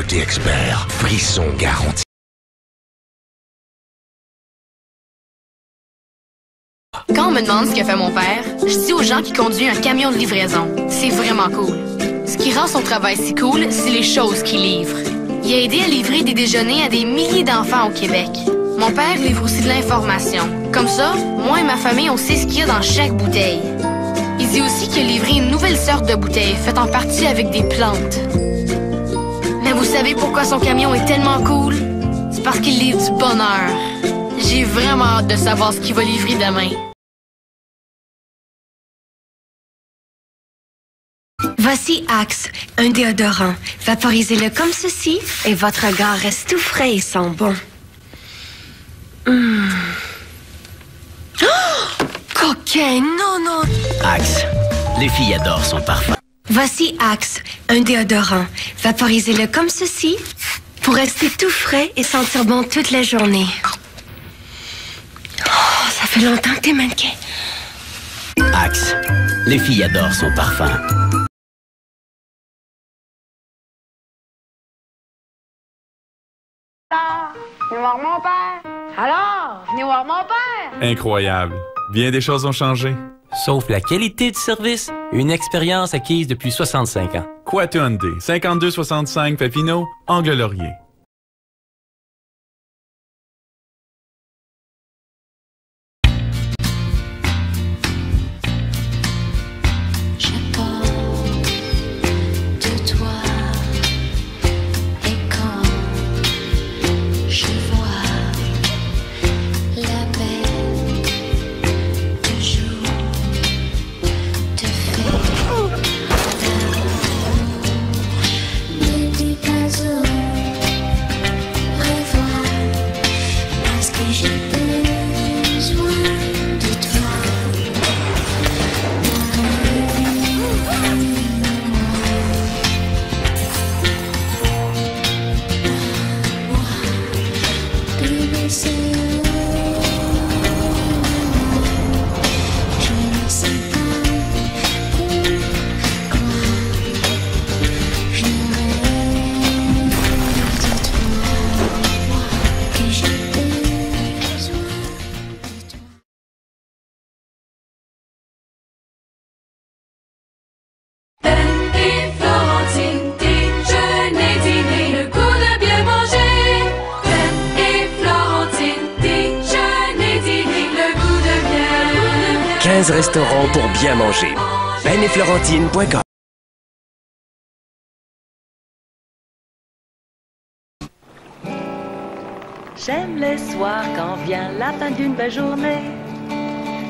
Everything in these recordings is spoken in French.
Qualité expert. Frisson garanti. Quand on me demande ce que fait mon père, je dis aux gens qu'il conduit un camion de livraison. C'est vraiment cool. Ce qui rend son travail si cool, c'est les choses qu'il livre. Il a aidé à livrer des déjeuners à des milliers d'enfants au Québec. Mon père livre aussi de l'information. Comme ça, moi et ma famille, on sait ce qu'il y a dans chaque bouteille. Il dit aussi qu'il a livré une nouvelle sorte de bouteille faite en partie avec des plantes. Mais vous savez pourquoi son camion est tellement cool? C'est parce qu'il livre du bonheur. J'ai vraiment hâte de savoir ce qu'il va livrer demain. Voici Axe, un déodorant. Vaporisez-le comme ceci et votre regard reste tout frais et sent bon. Oh! Coquin, non! Axe. Les filles adorent son parfum. Voici Axe, un déodorant. Vaporisez-le comme ceci pour rester tout frais et sentir bon toute la journée. Oh, ça fait longtemps que t'es mannequin. Axe. Les filles adorent son parfum. Venez voir mon père. Alors, venez voir mon père. Incroyable. Bien des choses ont changé. Sauf la qualité du service, une expérience acquise depuis 65 ans. Quat Hyundai, 5265 Papineau, Angle-Laurier. Restaurants pour bien manger. benetflorentine.com. J'aime les soirs quand vient la fin d'une belle journée.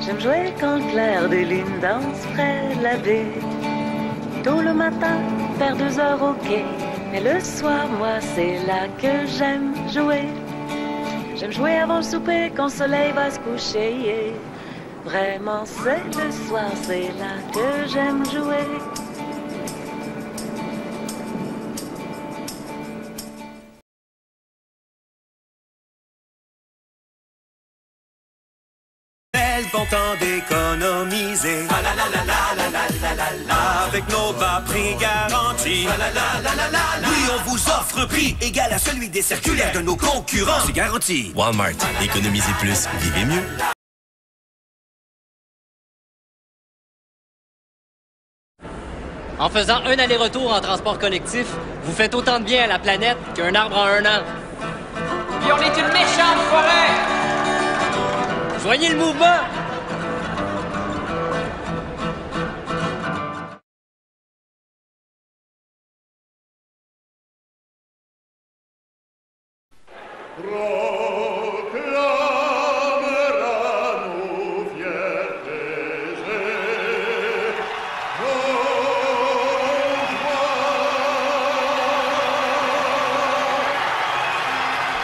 J'aime jouer quand le clair des lunes danse près de la baie. Tôt le matin, vers 2 heures au quai. Mais le soir, moi, c'est là que j'aime jouer. J'aime jouer avant le souper quand le soleil va se coucher. Vraiment, c'est le soir, c'est là que j'aime jouer. C'est le bon temps d'économiser. Avec nos bas prix garantis. Oui, on vous offre un prix égal à celui des circulaires de nos concurrents. C'est garanti. Walmart. Économisez plus, vivez mieux. En faisant un aller-retour en transport collectif, vous faites autant de bien à la planète qu'un arbre en 1 an. Puis on est une méchante forêt! Joignez le mouvement!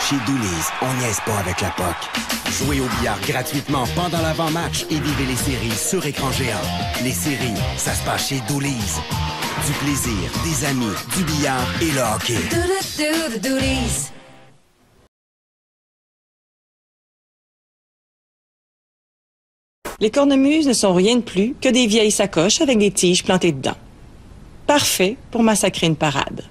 Chez Dooley's, on niaise pas avec la POC. Jouez au billard gratuitement pendant l'avant-match et vivez les séries sur écran géant. Les séries, ça se passe chez Dooley's. Du plaisir, des amis, du billard et le hockey. Dooley's. Les cornemuses ne sont rien de plus que des vieilles sacoches avec des tiges plantées dedans. Parfait pour massacrer une parade.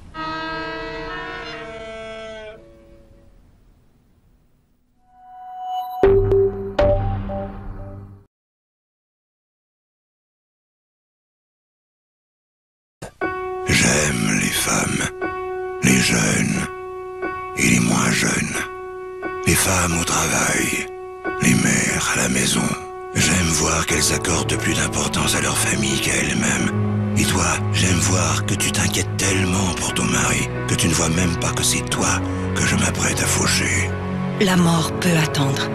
Les jeunes et les moins jeunes. Les femmes au travail. Les mères à la maison. J'aime voir qu'elles accordent plus d'importance à leur famille qu'à elles-mêmes. Et toi, j'aime voir que tu t'inquiètes tellement pour ton mari que tu ne vois même pas que c'est toi que je m'apprête à faucher. La mort peut attendre.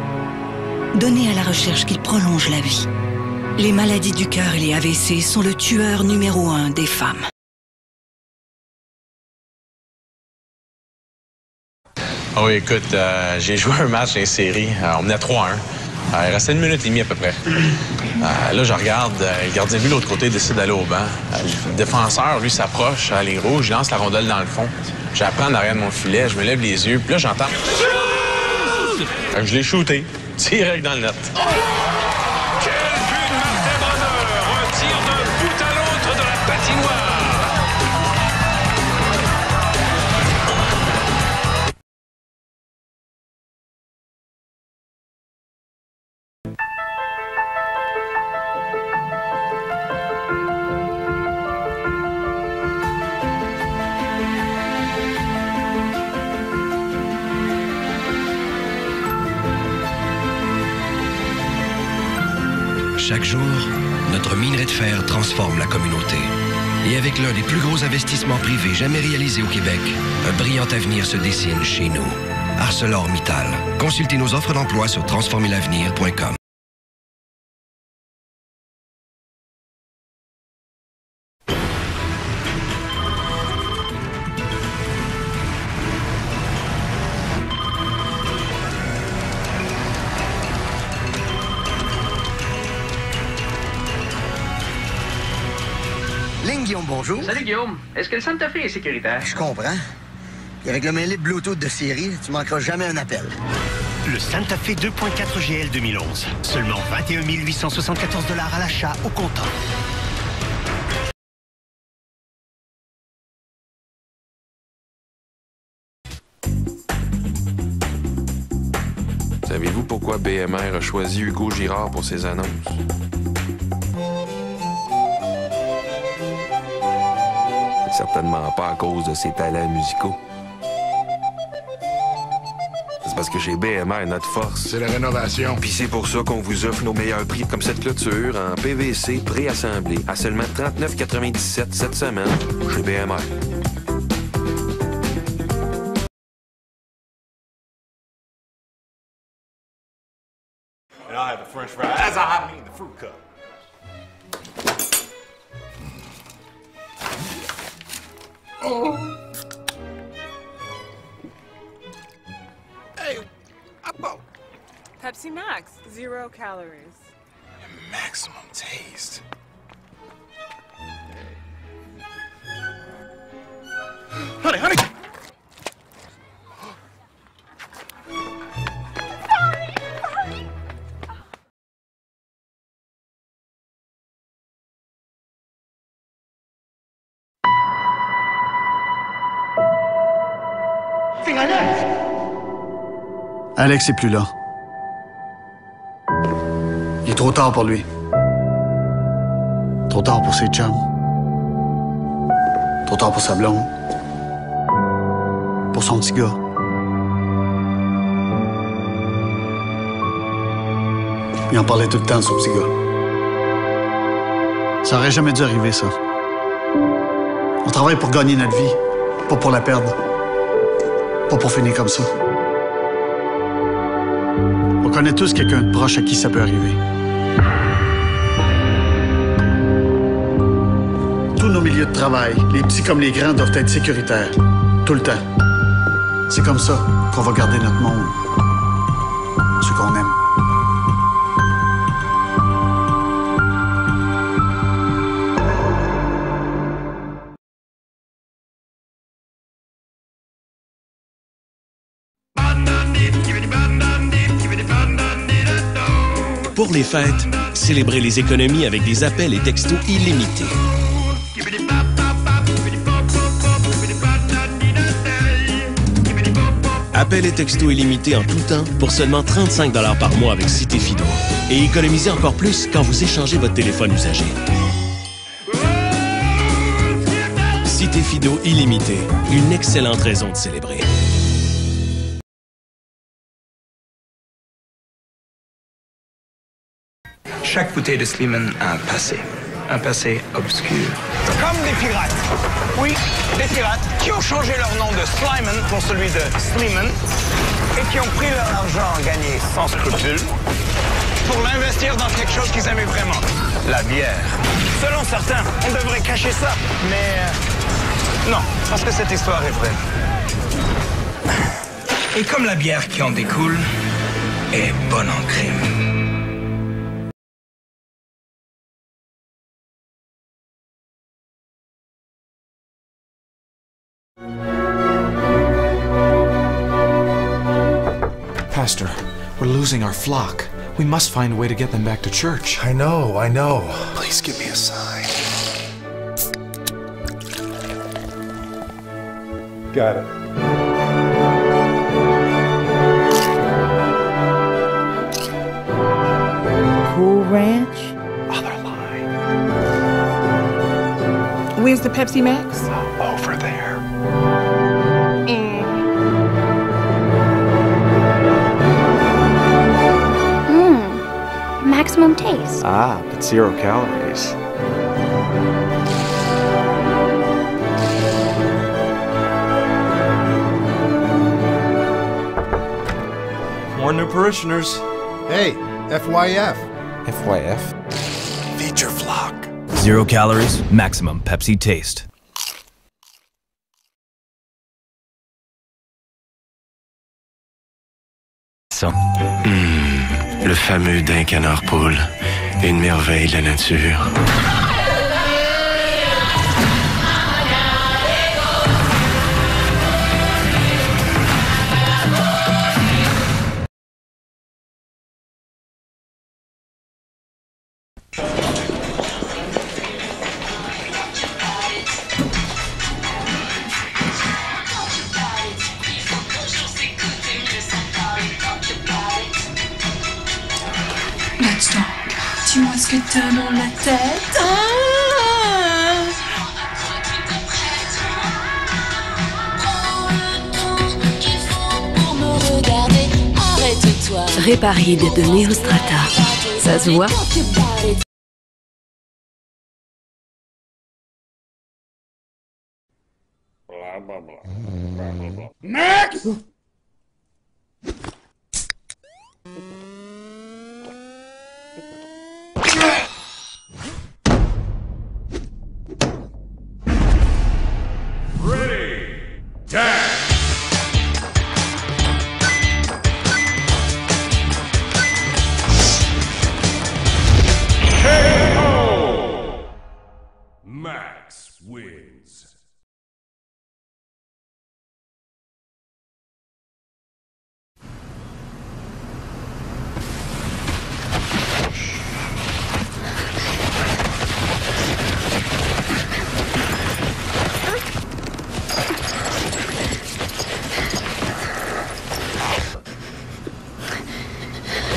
Donnez à la recherche qu'il prolonge la vie. Les maladies du cœur et les AVC sont le tueur numéro 1 des femmes. Oh oui, écoute, j'ai joué un match dans les séries. On menait 3-1. Il restait 1 minute et demie à peu près. Là, je regarde, le gardien de but de l'autre côté décide d'aller au banc. Le défenseur, lui, s'approche à ligne rouge, il lance la rondelle dans le fond. J'apprends en arrière de mon filet, je me lève les yeux, puis là, j'entends... Je l'ai shooté, direct dans le net. Quel but de Martin Brodeur! Un tir d'un bout à l'autre de la patinoire! Chaque jour, notre minerai de fer transforme la communauté. Et avec l'un des plus gros investissements privés jamais réalisés au Québec, un brillant avenir se dessine chez nous. ArcelorMittal. Consultez nos offres d'emploi sur transformerlavenir.com. Guillaume, bonjour. Salut Guillaume. Est-ce que le Santa Fe est sécuritaire? Je comprends. Et avec le main libre Bluetooth de série, tu manqueras jamais un appel. Le Santa Fe 2.4 GL 2011. Seulement 21 874 $ à l'achat au comptant. Savez-vous pourquoi BMR a choisi Hugo Girard pour ses annonces? Certainement pas à cause de ses talents musicaux. C'est parce que chez BMR, notre force, c'est la rénovation. Puis c'est pour ça qu'on vous offre nos meilleurs prix, comme cette clôture en PVC préassemblée à seulement 39,97 cette semaine chez BMR. And I'll have the French fry, as I mean the fruit cup. Oh. Hey, I bought Pepsi Max, 0 calories. maximum taste. Honey! Alex est plus là. Il est trop tard pour lui. Trop tard pour ses chums. Trop tard pour sa blonde. Pour son petit gars. Il en parlait tout le temps de son petit gars. Ça aurait jamais dû arriver, ça. On travaille pour gagner notre vie, pas pour la perdre. Pas pour finir comme ça. On connaît tous quelqu'un de proche à qui ça peut arriver. Tous nos milieux de travail, les petits comme les grands, doivent être sécuritaires. Tout le temps. C'est comme ça qu'on va garder notre monde. Ceux qu'on aime. Pour les fêtes, célébrez les économies avec des appels et textos illimités. Appels et textos illimités en tout temps pour seulement 35 $ par mois avec Cité Fido. Et économisez encore plus quand vous échangez votre téléphone usagé. Cité Fido illimité. Une excellente raison de célébrer. Chaque bouteille de Sleeman a un passé obscur. Comme des pirates. Oui, des pirates qui ont changé leur nom de Slyman pour celui de Sleeman et qui ont pris leur argent gagné sans scrupule pour l'investir dans quelque chose qu'ils aimaient vraiment, la bière. Selon certains, on devrait cacher ça, mais non, parce que cette histoire est vraie. Et comme la bière qui en découle est bonne en crime. Pastor, we're losing our flock. We must find a way to get them back to church. I know. Please give me a sign. Got it. Cool Ranch? Other line. Where's the Pepsi Max? Over there. Maximum taste. Ah, but 0 calories. More new parishioners. Hey, FYF. FYF? Feed your flock. 0 calories, maximum Pepsi taste. Le fameux daim canard poule, une merveille de la nature. Tu mousquetaires dans la tête. Réparide de Neostrata. Ça se voit? Max! Max wins.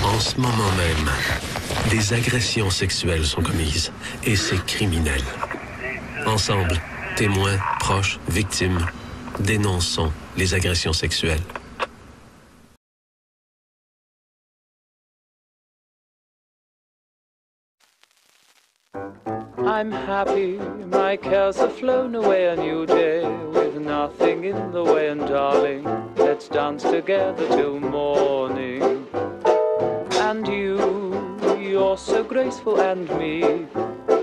En ce moment même, des agressions sexuelles sont commises et c'est criminel. Ensemble, témoins, proches, victimes, dénonçons les agressions sexuelles. I'm happy, my cares have flown away a new day with nothing in the way, and darling, let's dance together till morning. And you're so graceful, and me,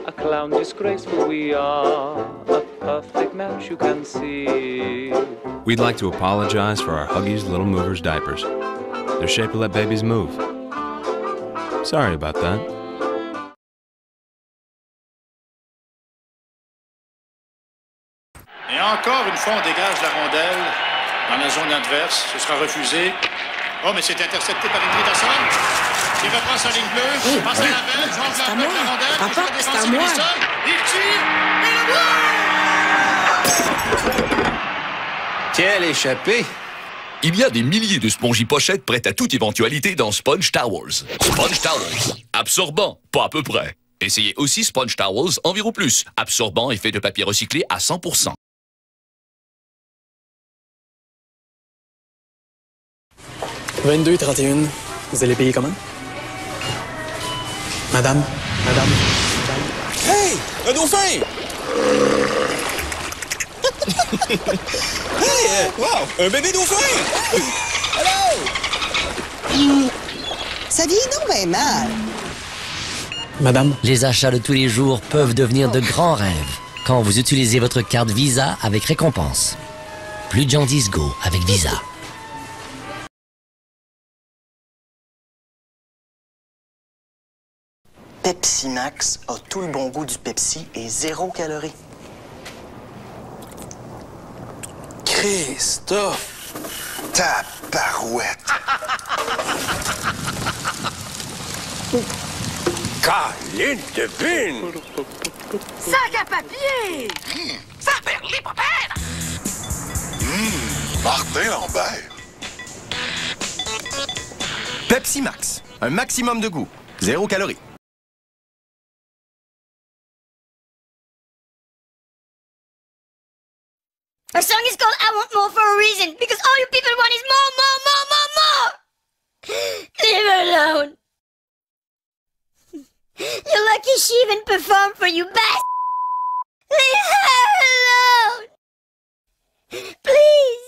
a clown disgraceful, we are a perfect match, you can see. We'd like to apologize for our Huggies Little Movers diapers. They're shaped to let babies move. Sorry about that. Et encore une fois, on dégage la rondelle dans la zone adverse. Ce sera refusé. Oh, mais c'est intercepté par Ingrid Hassan. Il reprend sa ligne bleue. Passe à la belle. Jongle avec la rondelle. Papa, c'est à moi. Il tire. Et le but! Quelle échappée! Il y a des milliers de spongy pochettes prêtes à toute éventualité dans Sponge Towels. Sponge Towels. Absorbant, pas à peu près. Essayez aussi Sponge Towels Enviro Plus. Absorbant et fait de papier recyclé à 100%. 22,31. Vous allez payer comment? Madame? Hey! Un dauphin! Hey! Wow! Un bébé dauphin! Hello! Ça vieillit donc bien mal. Madame? Les achats de tous les jours peuvent devenir de grands rêves quand vous utilisez votre carte Visa avec récompense. Plus de jaundice go avec Visa. Pepsi Max a tout le bon goût du Pepsi et 0 calories. Christophe! Ta parouette! Caline de bine! Sac à papier! Ça perd les papères! Martin Lambert. Pepsi Max. Un maximum de goût. 0 calories. Our song is called I Want More for a reason, because all you people want is more, more, more, more, more! Leave her alone. You're lucky she even performed for you, best. Leave her alone! Please!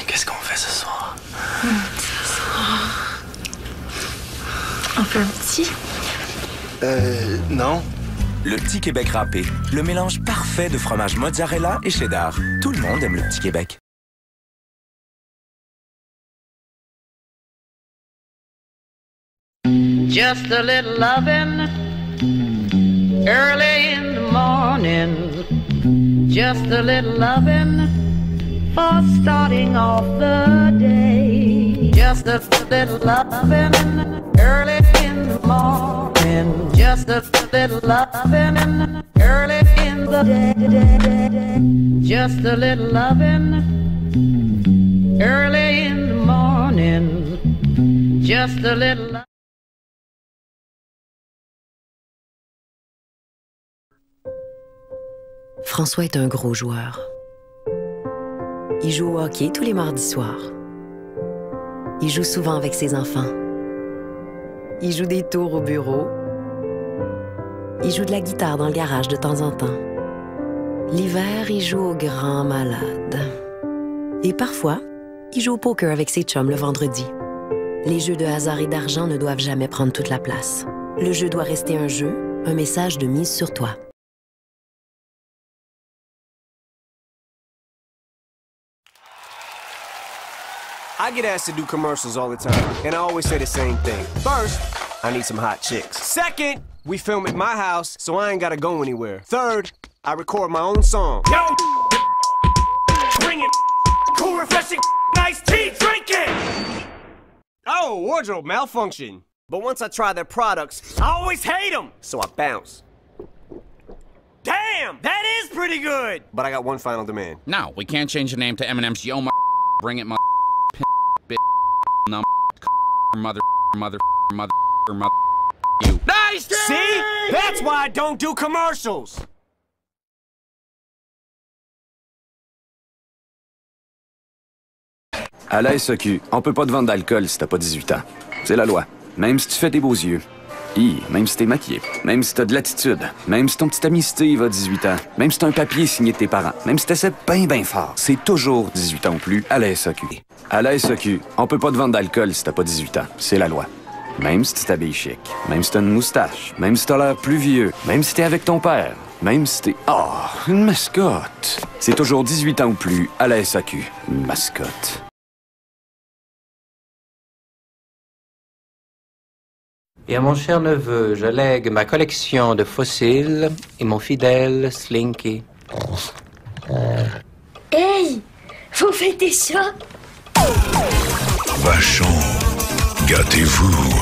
Qu'est-ce qu'on fait ce soir? On fait un petit? Non. Le Petit Québec râpé, le mélange parfait de fromage mozzarella et cheddar. Tout le monde aime le Petit Québec. Just a little lovin' early in the morning. Just a little lovin' for starting off the day. Just a little lovin' early in the morning. Just a little lovin' early in the day. Just a little lovin' early in the morning. Just a little. François est un gros joueur. Il joue au hockey tous les mardis soirs. Il joue souvent avec ses enfants. Il joue des tours au bureau. Il joue de la guitare dans le garage de temps en temps. L'hiver, il joue au grand malade. Et parfois, il joue au poker avec ses chums le vendredi. Les jeux de hasard et d'argent ne doivent jamais prendre toute la place. Le jeu doit rester un jeu, un message de mise sur toi. I get asked to do commercials all the time, and I always say the same thing. First, I need some hot chicks. Second, we film at my house, so I ain't gotta go anywhere. Third, I record my own song. Yo! Bring it! Cool, refreshing, nice tea, drink it! Oh, wardrobe malfunction. But once I try their products, I always hate them, so I bounce. Damn, that is pretty good! But I got one final demand. No, we can't change the name to Eminem's Yo, bring it, mother, you. Nice! See? That's why I don't do commercials! À la SAQ, on peut pas te vendre d'alcool si t'as pas 18 ans. C'est la loi. Même si tu fais des beaux yeux. Même si t'es maquillé. Même si t'as de l'attitude. Même si ton petit ami Steve a 18 ans. Même si t'as un papier signé de tes parents. Même si t'essaies bien fort. C'est toujours 18 ans ou plus à la SAQ. À la SAQ, on peut pas te vendre d'alcool si t'as pas 18 ans. C'est la loi. Même si tu t'habilles chic. Même si t'as une moustache. Même si t'as l'air plus vieux. Même si t'es avec ton père. Même si t'es... Oh, une mascotte. C'est toujours 18 ans ou plus à la SAQ. Une mascotte. Et à mon cher neveu, je lègue ma collection de fossiles et mon fidèle Slinky. Hey! Vous fêtez ça? Vachon, gâtez-vous.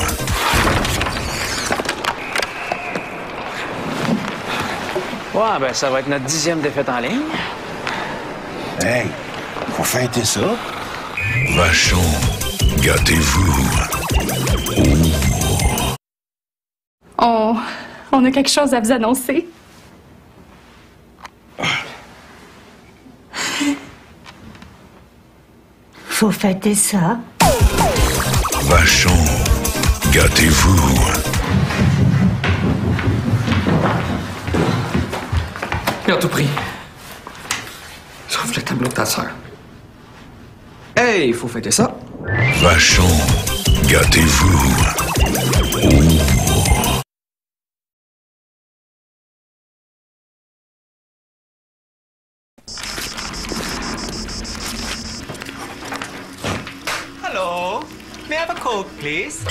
Ouais, ben ça va être notre 10e défaite en ligne. Hey, faut fêter ça. Vachon, gâtez-vous. On a quelque chose à vous annoncer. Faut fêter ça. Vachon, gâtez-vous. Et à tout prix. Sauf le tableau de ta sœur. Hey, il faut fêter ça. Vachon, gâtez-vous. Hello. May I have a Coke, please?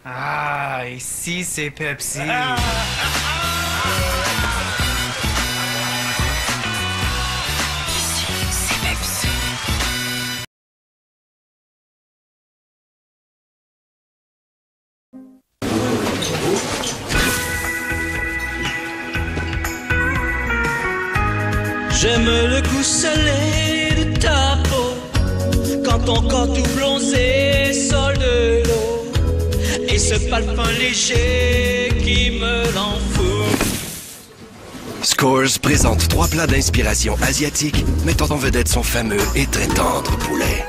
Ah, ici c'est Pepsi. J'aime le goût salé de ta peau, quand ton corps tout bronzé sol de l'eau, et ce parfum léger qui me rend fou. Scores présente 3 plats d'inspiration asiatique mettant en vedette son fameux et très tendre poulet.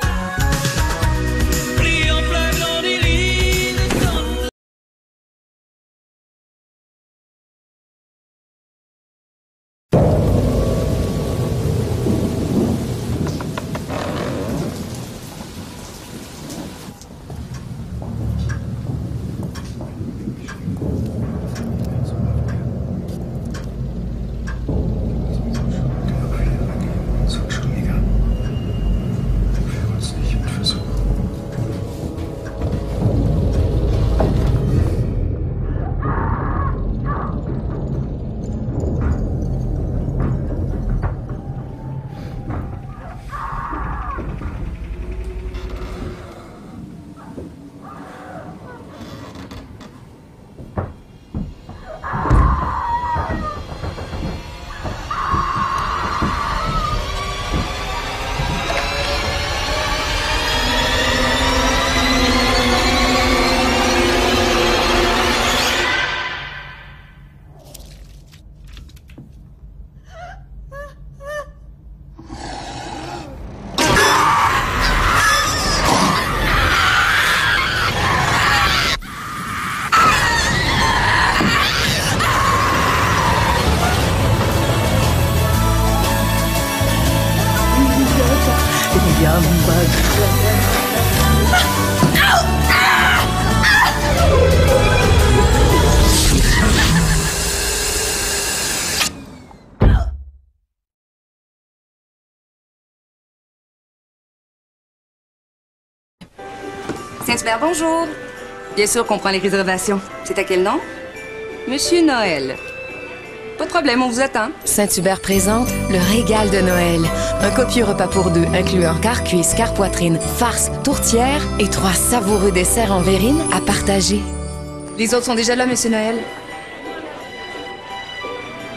Saint-Hubert, bonjour. Bien sûr qu'on prend les réservations. C'est à quel nom? Monsieur Noël. Pas de problème, on vous attend. Saint-Hubert présente le régal de Noël. Un copieux repas pour 2, incluant quart cuisse, quart poitrine, farce, tourtière et 3 savoureux desserts en verrine à partager. Les autres sont déjà là, Monsieur Noël.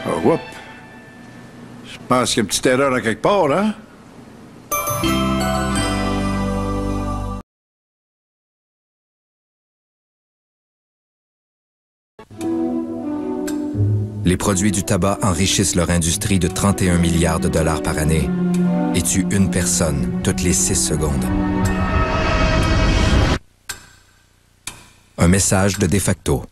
Oh, whoop. Je pense qu'il y a une petite erreur à quelque part, hein? Les produits du tabac enrichissent leur industrie de 31 milliards de dollars par année et tuent une personne toutes les 6 secondes. Un message de De Facto.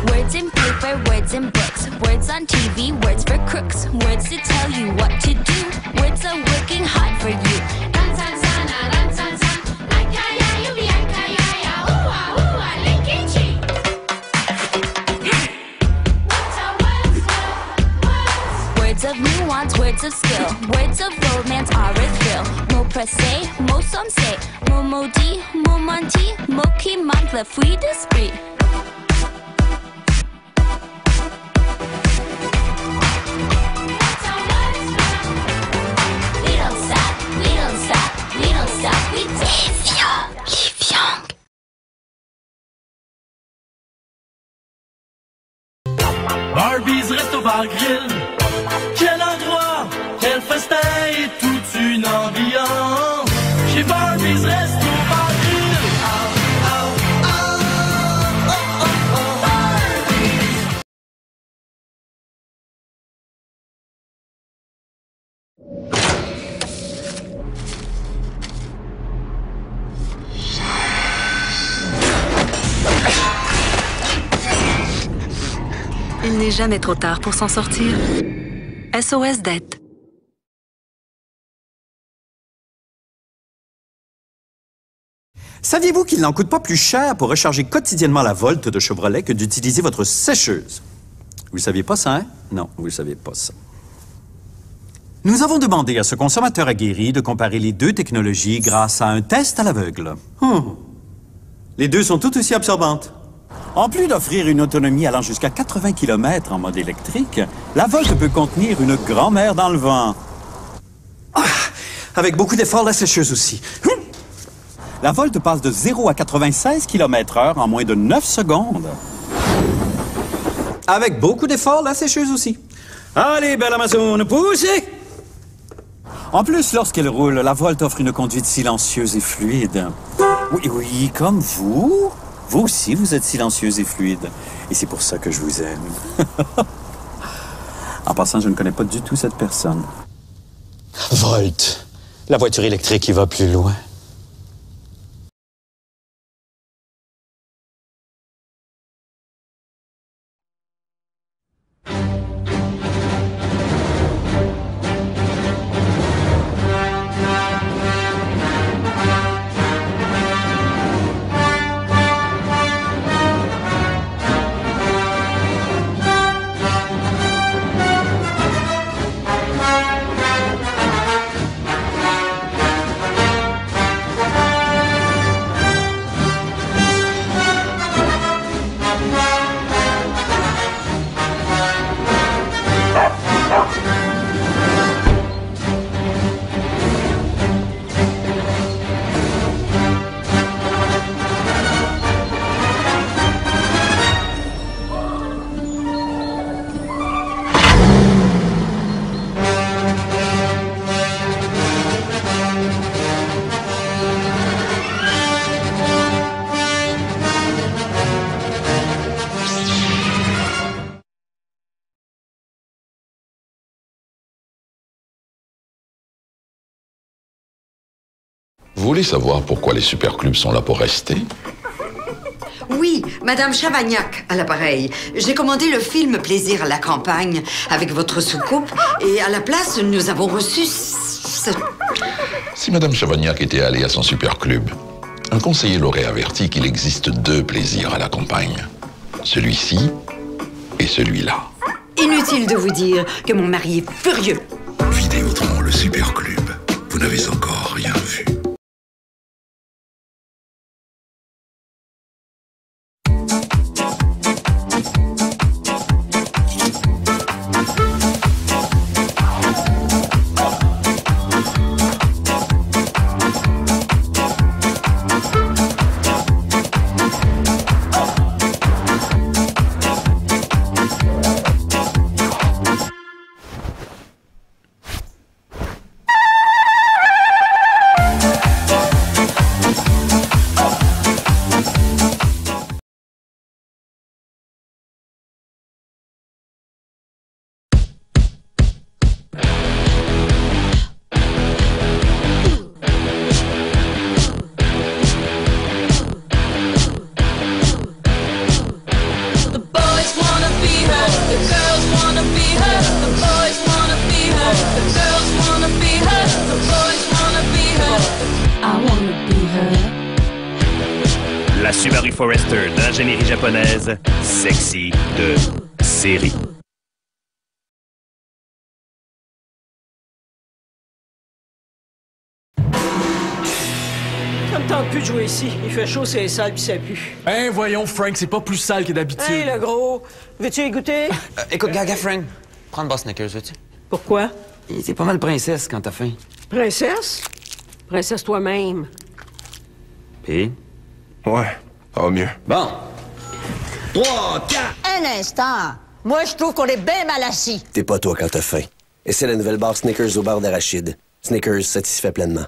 Words in paper, words in books, words on TV, words for crooks, words to tell you what to do, words are working hard for you. Words of nuance, words of skill, words of romance are a thrill. press A, mo some say, mo modi, mo monty, mo qui manque le fruit d'esprit. We don't stop, we don't stop, we don't stop, we don't. Liv Young. Barbie's Resto Bar Grill. Quel endroit, quel festin et toute une ambiance. Chez Barbie's Resto Bar Grill. Il n'est jamais trop tard pour s'en sortir. SOS Dette. Saviez-vous qu'il n'en coûte pas plus cher pour recharger quotidiennement la Volt de Chevrolet que d'utiliser votre sécheuse? Vous ne saviez pas ça, hein? Non, vous ne saviez pas ça. Nous avons demandé à ce consommateur aguerri de comparer les deux technologies grâce à un test à l'aveugle. Les deux sont tout aussi absorbantes. En plus d'offrir une autonomie allant jusqu'à 80 km en mode électrique, la Volt peut contenir une grand-mère dans le vent. Avec beaucoup d'efforts, la sécheuse aussi. La Volt passe de 0 à 96 km/h en moins de 9 secondes. Avec beaucoup d'efforts, la sécheuse aussi. Allez, belle Amazone, poussez! En plus, lorsqu'elle roule, la Volt offre une conduite silencieuse et fluide. Oui, oui, comme vous. Vous aussi, vous êtes silencieuse et fluide. Et c'est pour ça que je vous aime. En passant, je ne connais pas du tout cette personne. Volt, la voiture électrique qui va plus loin. Vous voulez savoir pourquoi les superclubs sont là pour rester? Oui, Madame Chavagnac à l'appareil. J'ai commandé le film Plaisir à la campagne avec votre soucoupe et à la place, nous avons reçu Si Madame Chavagnac était allée à son superclub, un conseiller l'aurait averti qu'il existe deux plaisirs à la campagne. Celui-ci et celui-là. Inutile de vous dire que mon mari est furieux. Vidéotron, le superclub. Vous n'avez encore rien vu. La Subaru Forester d'ingénierie japonaise, sexy de série. tente plus de jouer ici. Il fait chaud, c'est sale, puis ça pue. Hein, voyons, Frank, c'est pas plus sale que d'habitude. Hey, le gros, veux-tu y goûter? Écoute, Gaga, Frank, prends une boss Snickers, veux-tu? Pourquoi? T'es pas mal princesse quand t'as faim. Princesse? Princesse toi-même. Pis? Ouais, ça va mieux. Bon. 3, 4... Un instant. Moi, je trouve qu'on est bien mal assis. T'es pas toi quand t'as faim. Et c'est la nouvelle barre Snickers au beurre d'arachide. Snickers satisfait pleinement.